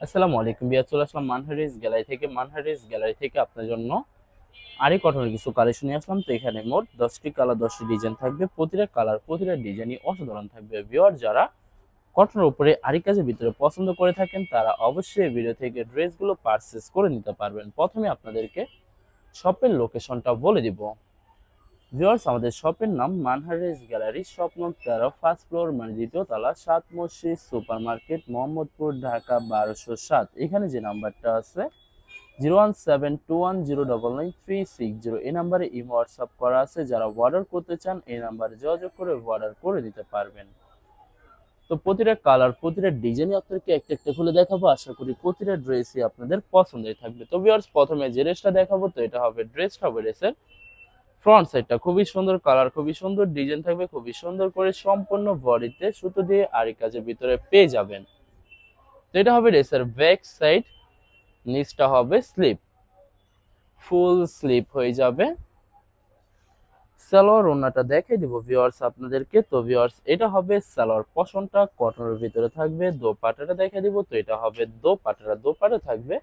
আসসালামু আলাইকুম বিয়া, চলে আসলাম মানহারিস গ্যালারি থেকে আপনার জন্য আরই কটনের কিছু কালেকশন নিয়ে আসলাম। তো এখানে মোট 10টি কালার 10টি ডিজাইন থাকবে, প্রতিটা কালার প্রতিটা ডিজাইনই অসাধারণ থাকবে। ভিউয়ার যারা কটনের উপরে আরি কাজের ভিতরে পছন্দ করে থাকেন তারা অবশ্যই এই ভিডিও থেকে ড্রেসগুলো পারচেস করে নিতে পারবেন। প্রথমে আপনাদেরকে শপের লোকেশনটা বলে দিব। ভিউয়ার্স, আমাদের শপের নাম মানহারিস গ্যালারি, শপ নং 13, ফার্স্ট ফ্লোর, মানে দ্বিতীয় তলা, 7 মসজিদ সুপার মার্কেট, মোহাম্মদপুর, ঢাকা 1207। এখানে যে নাম্বারটা আছে 01721099360, এই নাম্বারে ইমো হোয়াটসঅ্যাপ করা আছে। যারা অর্ডার করতে চান এই নাম্বারে যোগাযোগ করে অর্ডার করে দিতে পারবেন। তো প্রতিটা কালার প্রতিটা ডিজাইনই আপনাদেরকে একটা একটা খুলে দেখাবো, আশা করি প্রতিটা ড্রেসই আপনাদের পছন্দের থাকবে। তো ভিউয়ার্স, প্রথমে যে ড্রেসটা দেখাবো তো এটা হবে ড্রেসের ফ্রন্ট সাইডটা খুবই সুন্দর, কালার খুবই সুন্দর, ডিজাইন থাকবে খুবই সুন্দর করে, সম্পূর্ণ বডিতে সুতো দিয়ে আরি কাজের ভিতরে পেয়ে যাবেন। তো এটা হবে ড্রেসের ব্যাক সাইড, নিচটা হবে স্লিপ, ফুল স্লিপ হয়ে যাবে। সালোয়ার ওড়নাটা দেখিয়ে দিব ভিউয়ার্স আপনাদেরকে। তো ভিউয়ার্স, এটা হবে সালোয়ার পশনটা কটনের ভিতরে থাকবে। দোপাট্টাটা দেখিয়ে দিব। তো এটা হবে দোপাট্টা থাকবে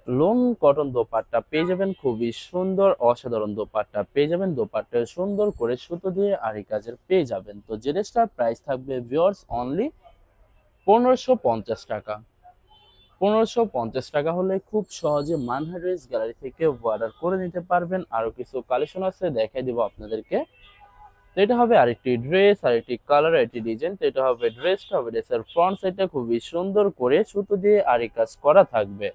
লোন কটন, দোপাট্টা পেয়ে যাবেন খুবই সুন্দর, অসাধারণ দোপাট্টা পেয়ে যাবেন। দোপাট্টা সুন্দর করে সুতো দিয়ে আরি কাজের পেয়ে যাবেন। তো যে ড্রেসটার প্রাইস থাকবে ভিউয়ার্স অনলি 1550 টাকা। 1550 টাকা হলে খুব সহজে মানহারিস গ্যালারি থেকে অর্ডার করে নিতে পারবেন। আরো কিছু কালেকশন আছে দেখাই দিব আপনাদেরকে। তো এটা হবে আরেকটি ড্রেস, আরেকটি কালার, আরেকটি ডিজাইন। তো এটা হবে ড্রেসের ফ্রন্ট সাইডটা খুবই সুন্দর করে সুতো দিয়ে আরি কাজ করা থাকবে।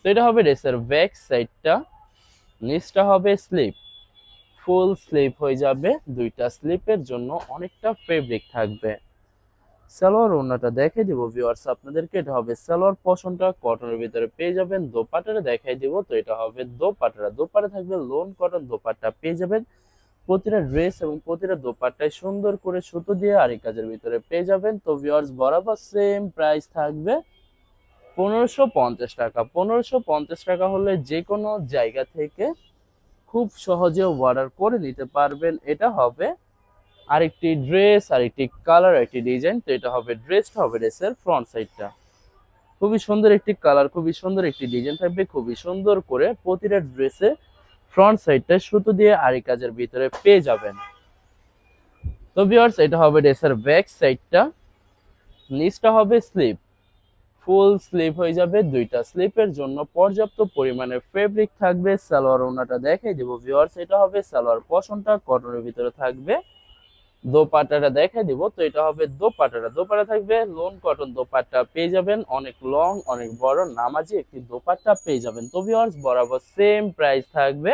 তো এটা হবে ড্রেসের ব্যাক সাইডটা, নিচটা হবে স্লিপ, ফুল স্লিপ হয়ে যাবে। দুইটা স্লিপের জন্য অনেকটা ফেব্রিক থাকবে। সালোয়ার ওড়নাটা দেখে দিব ভিউয়ার্স আপনাদেরকে। এটা হবে সালোয়ার পশনটা কটনের ভিতরে পেয়ে যাবেন। দোপাট্টাটা দেখাই দিব। তো এটা হবে দোপাট্টা থাকবে লোন কটন দোপাট্টা পেয়ে যাবেন। প্রতিটা ড্রেস এবং প্রতিটা দোপাট্টায় সুন্দর করে সুতো দিয়ে আরি কাজের ভিতরে পেয়ে যাবেন। তো ভিউয়ার্স, বরাবর সেম প্রাইস থাকবে 1550 টাকা। 1550 টাকা হলে যে কোনো জায়গা থেকে খুব সহজে অর্ডার করে নিতে পারবেন। এটা হবে আরেকটি ড্রেস, আরেকটি কালার, আরেকটি ডিজাইন। তো এটা হবে ড্রেসের ফ্রন্ট সাইডটা খুবই সুন্দর একটি কালার, খুবই সুন্দর একটি ডিজাইন থাকবে, খুবই সুন্দর করে প্রতিটা ড্রেসে ফ্রন্ট সাইডটা সুতো দিয়ে আরি কাজের ভিতরে পেয়ে যাবেন। তো ভিউয়ার্স, এটা হবে ড্রেসের ব্যাক সাইডটা, নিচটা হবে স্লিপ, ফুল স্লিপ হয়ে যাবে। দুইটা স্লিপের জন্য পর্যাপ্ত পরিমাণে ফেব্রিক থাকবে। সালোয়ার ওড়নাটা দেখাই দেবো ভিউয়ার্স। এটা হবে সালোয়ার পশনটা কটনের ভিতরে থাকবে। দোপাট্টাটা দেখাই দিব। তো এটা হবে দোপাট্টা থাকবে লোন কটন দোপাট্টা পেয়ে যাবেন। অনেক লং, অনেক বড় নামাজি একটি দোপাট্টা পেয়ে যাবেন। তো ভিউয়ার্স, বরাবর সেম প্রাইস থাকবে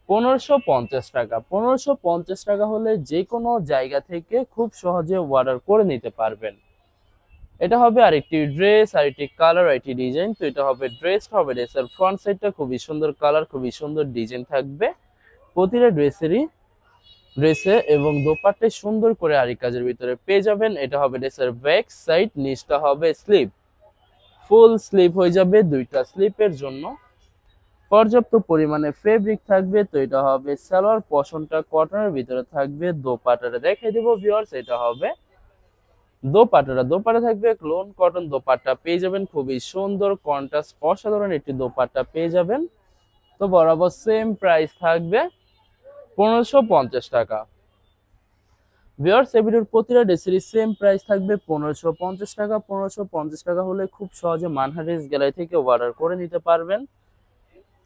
1550 টাকা। 1550 টাকা হলে যে কোনো জায়গা থেকে খুব সহজে অর্ডার করে নিতে পারবেন। এটা হবে আরেকটি ড্রেস, আরেকটি কালার, আরেকটি ডিজাইন। তো এটা হবে ড্রেসের ফ্রন্ট সাইডটা খুবই সুন্দর কালার, খুবই সুন্দর ডিজাইন থাকবে প্রতিটা ড্রেসে এবং দোপাট্টায় সুন্দর করে আরি কাজের ভিতরে পেয়ে যাবেন। এটা হবে ড্রেসের ব্যাক সাইড, নিচটা হবে স্লিপ, ফুল স্লিপ হয়ে যাবে। দুইটা স্লিপের জন্য পর্যাপ্ত পরিমাণে ফেব্রিক থাকবে। তো এটা হবে সালোয়ার পশনটা কটনের ভিতরে থাকবে। দোপাট্টাটা দেখিয়ে দিব ভিউয়ার্স। এটা হবে দোপাট্টা থাকবে লোন কটন দোপাট্টা পেয়ে যাবেন। খুবই সুন্দর কন্ট্রাস্ট, অসাধারণ একটি দোপাট্টা পেয়ে যাবেন। তো বরাবর সেম প্রাইস থাকবে 1550 টাকা। ভিউয়ার্স, এই ভিডিওর প্রতিটা ড্রেসেরই সেম প্রাইস থাকবে 1550 টাকা। 1550 টাকা হলে খুব সহজে মানহারিস গ্যালারি থেকে অর্ডার করে নিতে পারবেন।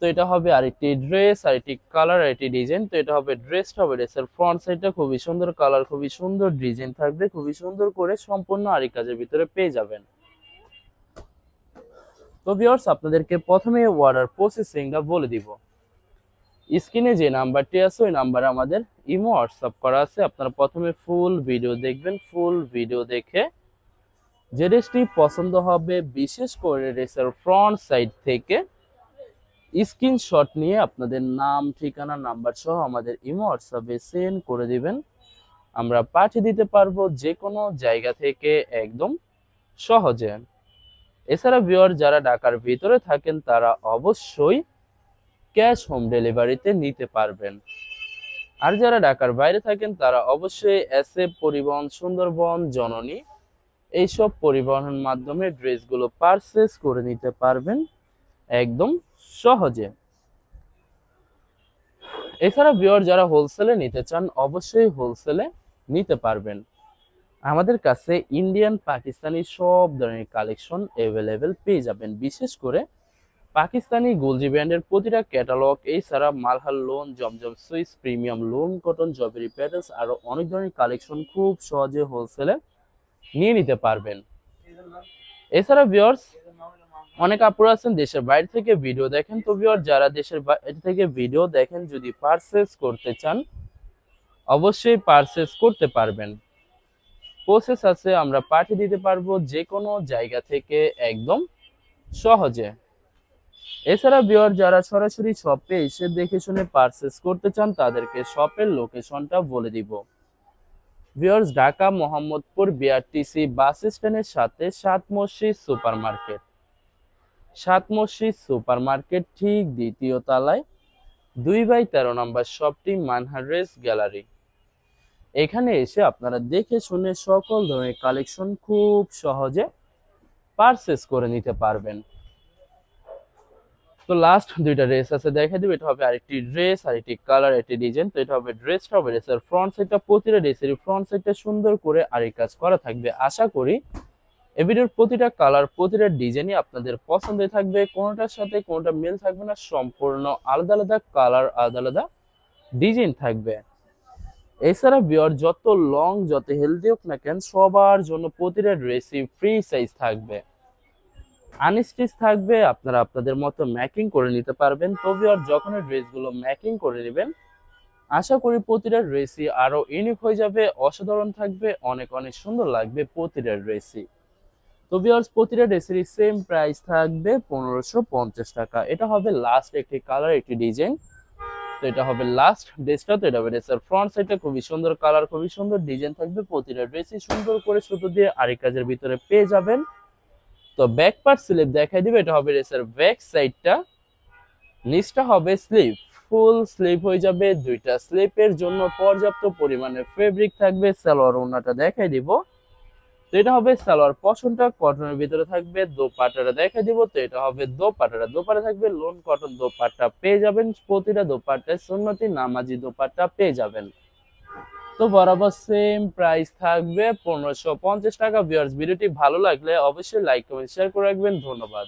তো এটা হবে আরেকটি ড্রেস, আরেকটি কালার, আরেকটি ডিজাইন। তো এটা হবে ড্রেসের ফ্রন্ট সাইডটা খুবই সুন্দর কালার, খুবই সুন্দর ডিজাইন থাকবে, খুবই সুন্দর করে সম্পূর্ণ আরি কাজের ভিতরে পেয়ে যাবেন। তো ভিউয়ার্স, আপনাদেরকে প্রথমে অর্ডার প্রসেসিংটা বলে দিব। স্ক্রিনে যে নাম্বারটি আছে ওই নাম্বারে আমাদের ইমো হোয়াটসঅ্যাপ করা আছে। আপনারা প্রথমে ফুল ভিডিও দেখবেন। ফুল ভিডিও দেখে যে ড্রেসটি পছন্দ হবে, বিশেষ করে ড্রেসের ফ্রন্ট সাইড থেকে স্ক্রিনশট নিয়ে আপনাদের নাম, ঠিকানা, নাম্বার সহ আমাদের ইমো হোয়াটসঅ্যাপে সেন্ড করে দিবেন। আমরা পাঠিয়ে দিতে পারবো যে কোনো জায়গা থেকে একদম সহজে। এছাড়া ভিউয়ার যারা ঢাকার ভিতরে থাকেন তারা অবশ্যই ক্যাশ হোম ডেলিভারিতে নিতে পারবেন। আর যারা ঢাকার বাইরে থাকেন তারা অবশ্যই এসএ পরিবহন, সুন্দরবন, জননী এইসব পরিবহনের মাধ্যমে ড্রেসগুলো পারচেজ করে নিতে পারবেন একদম সহজে। এছাড়া ভিউয়ার যারা হোলসেলে নিতে চান অবশ্যই হোলসেলে নিতে পারবেন। আমাদের কাছে ইন্ডিয়ান পাকিস্তানি সব ধরনের কালেকশন অ্যাভেলেবেল পেয়ে যাবেন। বিশেষ করে পাকিস্তানি গুলজি ব্র্যান্ডের প্রতিটা ক্যাটালগ, এছাড়া Malhar lawn, Zamzam Swiss, premium lawn cotton, জবেরি প্যাটেলস আরো অনেক ধরনের কালেকশন খুব সহজে হোলসেলে নিয়ে নিতে পারবেন। এছাড়া ভিউয়ার্স অনেক আপুরা আছেন দেশের বাইরে থেকে ভিডিও দেখেন, তো ভিউয়ার যারা দেশের বাইরে থেকে ভিডিও দেখেন যদি পারচেজ করতে চান অবশ্যই পারচেজ করতে পারবেন। প্রসেস আছে, আমরা পাঠিয়ে দিতে পারবো যে কোনো জায়গা থেকে একদম সহজে। এছাড়া ভিউয়ার যারা সরাসরি শপে এসে দেখে শুনে পারচেজ করতে চান তাদেরকে শপের লোকেশনটা বলে দিব। ভিউয়ার্স ঢাকা মোহাম্মদপুর বিআরটিসি বাস স্ট্যান্ডের সাথে সাত মসজিদ সুপার মার্কেট, সাত মসজিদ সুপার মার্কেট ঠিক দ্বিতীয় তলায় 2/13 নম্বর শপটি মানহার ড্রেস গ্যালারি। এখানে এসে আপনারা দেখে শুনে সকল ধরনের কালেকশন খুব সহজে পারচেজ করে নিতে পারবেন। তো লাস্ট দুইটা ড্রেস আছে দেখে দিব। এটা হবে আরেকটি ড্রেস, আরেকটি কালার, একটি ডিজাইন। তো এটা হবে ড্রেসটা হবে ড্রেসের ফ্রন্ট সাইডটা, প্রতিটা ড্রেসের ফ্রন্ট সাইডটা সুন্দর করে আরেক কাজ করা থাকবে। আশা করি এই ভিডিওর প্রতিটা কালার প্রতিটা ডিজাইনই আপনাদের পছন্দের থাকবে, কোনোটার সাথে কোনোটা মিল থাকবে না, সম্পূর্ণ আলাদা আলাদা কালার আলাদা আলাদা ডিজাইন থাকবে। এছাড়া ভিউয়ার যত লং যত হেলদি হোক না কেন সবার জন্য প্রতিটা ড্রেসই ফ্রি সাইজ থাকবে, আনস্টিচ থাকবে, আপনারা আপনাদের মতো ম্যাকিং করে নিতে পারবেন। তো ভিউয়ার যখন ড্রেসগুলো ম্যাকিং করে নেবেন আশা করি প্রতিটা ড্রেসই আরো ইউনিক হয়ে যাবে, অসাধারণ থাকবে, অনেক অনেক সুন্দর লাগবে প্রতিটা ড্রেসই। তো ভিউয়ার্স প্রতিটা ড্রেসেরই সেম প্রাইস থাকবে 1550 টাকা। এটা হবে লাস্ট একটি কালার একটি ডিজাইন। তো এটা হবে লাস্ট ড্রেসটা। তো এটা হবে ড্রেসের ফ্রন্ট সাইডটা, খুবই সুন্দর কালার, খুবই সুন্দর ডিজাইন থাকবে, প্রতিটা ড্রেসই সুন্দর করে সুতো দিয়ে আরেক কাজের ভিতরে পেয়ে যাবেন। তো ব্যাক পার্ট স্লিপ দেখাই দিবে। এটা হবে ড্রেসের ব্যাক সাইডটা, নিচটা হবে স্লিপ, ফুল স্লিপ হয়ে যাবে। দুইটা স্লিপের জন্য পর্যাপ্ত পরিমাণে ফেব্রিক থাকবে। সালোয়ার ওড়নাটা দেখাই দিব। তো এটা হবে সালোয়ার পশনটা কটনের ভিতরে থাকবে। দোপাট্টাটা দেখাই দিব। তো এটা হবে দোপাট্টাটা, দোপাট্টা থাকবে লোন কটন দোপাট্টা পেয়ে যাবেন, প্রতিটা দোপাট্টায় সুন্নতি নামাজি দোপাট্টা পেয়ে যাবেন। তো বরাবর সেম প্রাইস থাকবে 1550 টাকা। ভিউয়ার্স ভিডিওটি ভালো লাগলে অবশ্যই লাইক কমেন্ট শেয়ার করে রাখবেন। ধন্যবাদ।